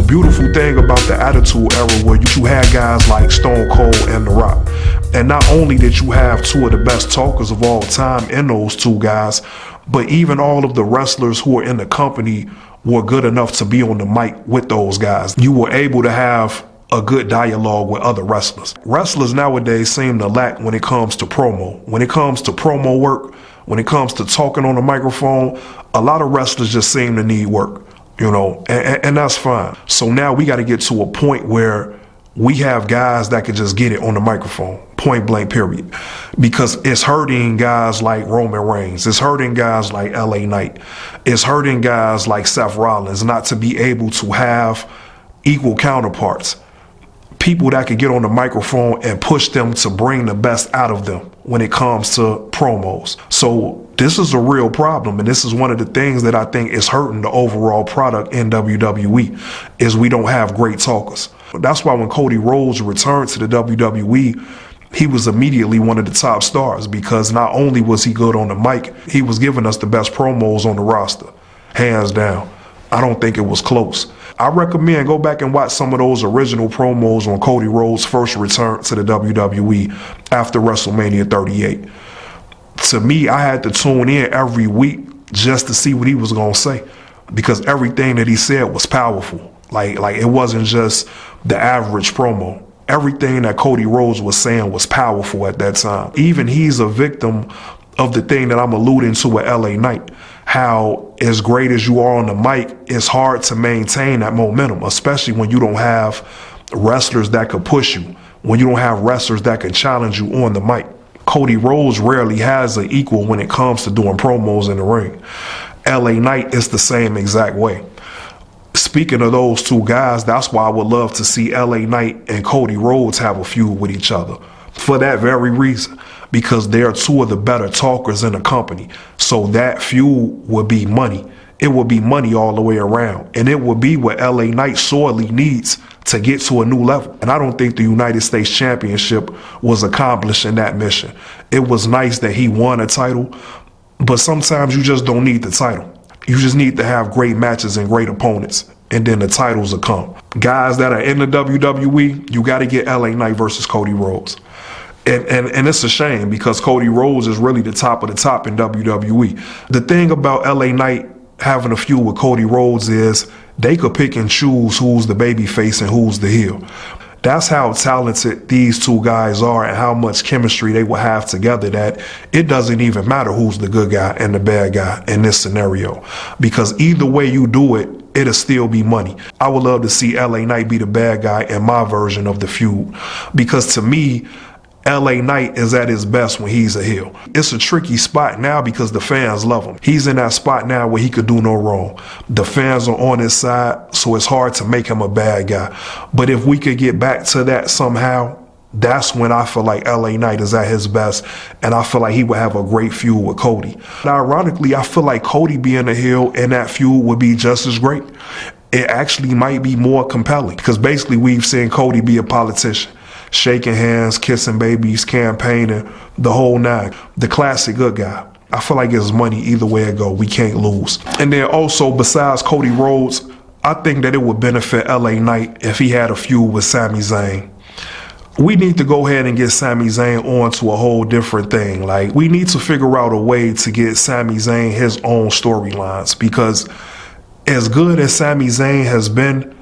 beautiful thing about the Attitude Era where you had guys like Stone Cold and The Rock. And not only did you have two of the best talkers of all time in those two guys, but even all of the wrestlers who were in the company were good enough to be on the mic with those guys. You were able to have a good dialogue with other wrestlers. Wrestlers nowadays seem to lack when it comes to promo. When it comes to promo work, when it comes to talking on the microphone, a lot of wrestlers just seem to need work, you know, and that's fine. So now we got to get to a point where we have guys that can just get it on the microphone, point blank, period. Because it's hurting guys like Roman Reigns. It's hurting guys like LA Knight. It's hurting guys like Seth Rollins not to be able to have equal counterparts. People that could get on the microphone and push them to bring the best out of them when it comes to promos. So this is a real problem, and this is one of the things that I think is hurting the overall product in WWE, is we don't have great talkers. That's why when Cody Rhodes returned to the WWE, he was immediately one of the top stars, because not only was he good on the mic, he was giving us the best promos on the roster, hands down. I don't think it was close. I recommend go back and watch some of those original promos on Cody Rhodes' first return to the WWE after WrestleMania 38. To me, I had to tune in every week just to see what he was going to say, because everything that he said was powerful. Like it wasn't just the average promo. Everything that Cody Rhodes was saying was powerful at that time. Even he's a victim of the thing that I'm alluding to with LA Knight. How, as great as you are on the mic, it's hard to maintain that momentum, especially when you don't have wrestlers that could push you, when you don't have wrestlers that can challenge you on the mic. Cody Rhodes rarely has an equal when it comes to doing promos in the ring. LA Knight is the same exact way. Speaking of those two guys, that's why I would love to see LA Knight and Cody Rhodes have a feud with each other. For that very reason, because they're two of the better talkers in the company. So that feud would be money. It would be money all the way around. And it would be what LA Knight sorely needs to get to a new level. And I don't think the United States Championship was accomplishing that mission. It was nice that he won a title, but sometimes you just don't need the title. You just need to have great matches and great opponents, and then the titles will come. Guys that are in the WWE, you got to get LA Knight versus Cody Rhodes. And it's a shame, because Cody Rhodes is really the top of the top in WWE. The thing about LA Knight having a feud with Cody Rhodes is they could pick and choose who's the baby face and who's the heel. That's how talented these two guys are and how much chemistry they will have together, that it doesn't even matter who's the good guy and the bad guy in this scenario. Because either way you do it, it'll still be money. I would love to see LA Knight be the bad guy in my version of the feud, because to me, LA Knight is at his best when he's a heel. It's a tricky spot now because the fans love him. He's in that spot now where he could do no wrong. The fans are on his side, so it's hard to make him a bad guy. But if we could get back to that somehow, that's when I feel like LA Knight is at his best, and I feel like he would have a great feud with Cody. And ironically, I feel like Cody being a heel in that feud would be just as great. It actually might be more compelling, because basically we've seen Cody be a politician. Shaking hands, kissing babies, campaigning, the whole nine. The classic good guy. I feel like it's money either way it go. We can't lose. And then also, besides Cody Rhodes, I think that it would benefit LA Knight if he had a feud with Sami Zayn. We need to go ahead and get Sami Zayn on to a whole different thing. Like, we need to figure out a way to get Sami Zayn his own storylines, because as good as Sami Zayn has been,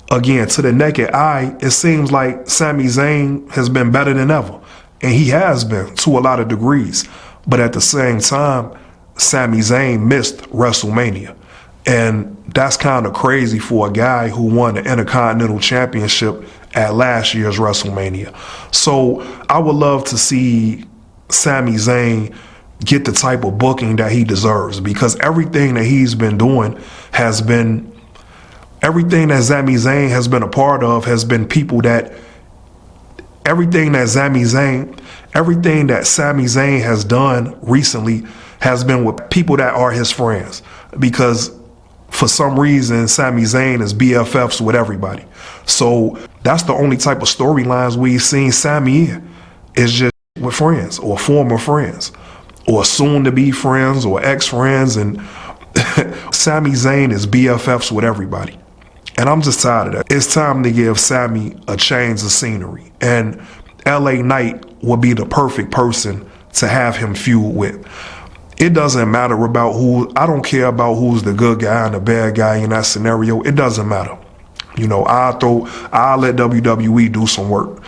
again, to the naked eye, it seems like Sami Zayn has been better than ever. And he has been to a lot of degrees. But at the same time, Sami Zayn missed WrestleMania. And that's kind of crazy for a guy who won the Intercontinental Championship at last year's WrestleMania. So I would love to see Sami Zayn get the type of booking that he deserves, because everything that he's been doing has been everything that Sami Zayn has been a part of has been people that, everything that Sami Zayn has done recently has been with people that are his friends. Because for some reason, Sami Zayn is BFFs with everybody. So that's the only type of storylines we've seen Sami in, is just with friends or former friends or soon to be friends or ex-friends. And Sami Zayn is BFFs with everybody. And I'm just tired of that. It's time to give Sami a change of scenery. And LA Knight would be the perfect person to have him feud with. It doesn't matter about I don't care about who's the good guy and the bad guy in that scenario. It doesn't matter. You know, I'll let WWE do some work.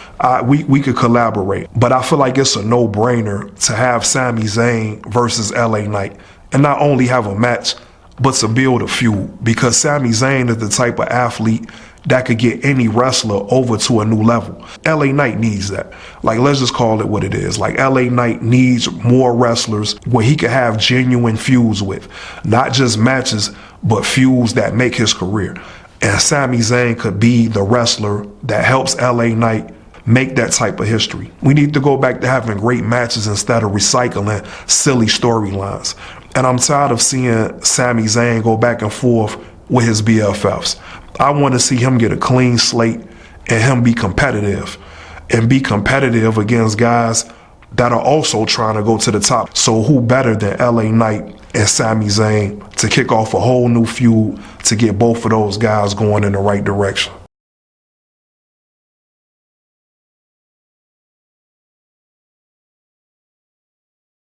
We could collaborate. But I feel like it's a no-brainer to have Sami Zayn versus LA Knight. And not only have a match, but to build a feud. Because Sami Zayn is the type of athlete that could get any wrestler over to a new level. LA Knight needs that. Like, let's just call it what it is. Like, LA Knight needs more wrestlers where he could have genuine feuds with. Not just matches, but feuds that make his career. And Sami Zayn could be the wrestler that helps LA Knight make that type of history. We need to go back to having great matches instead of recycling silly storylines. And I'm tired of seeing Sami Zayn go back and forth with his BFFs. I want to see him get a clean slate and him be competitive. And be competitive against guys that are also trying to go to the top. So who better than LA Knight and Sami Zayn to kick off a whole new feud to get both of those guys going in the right direction?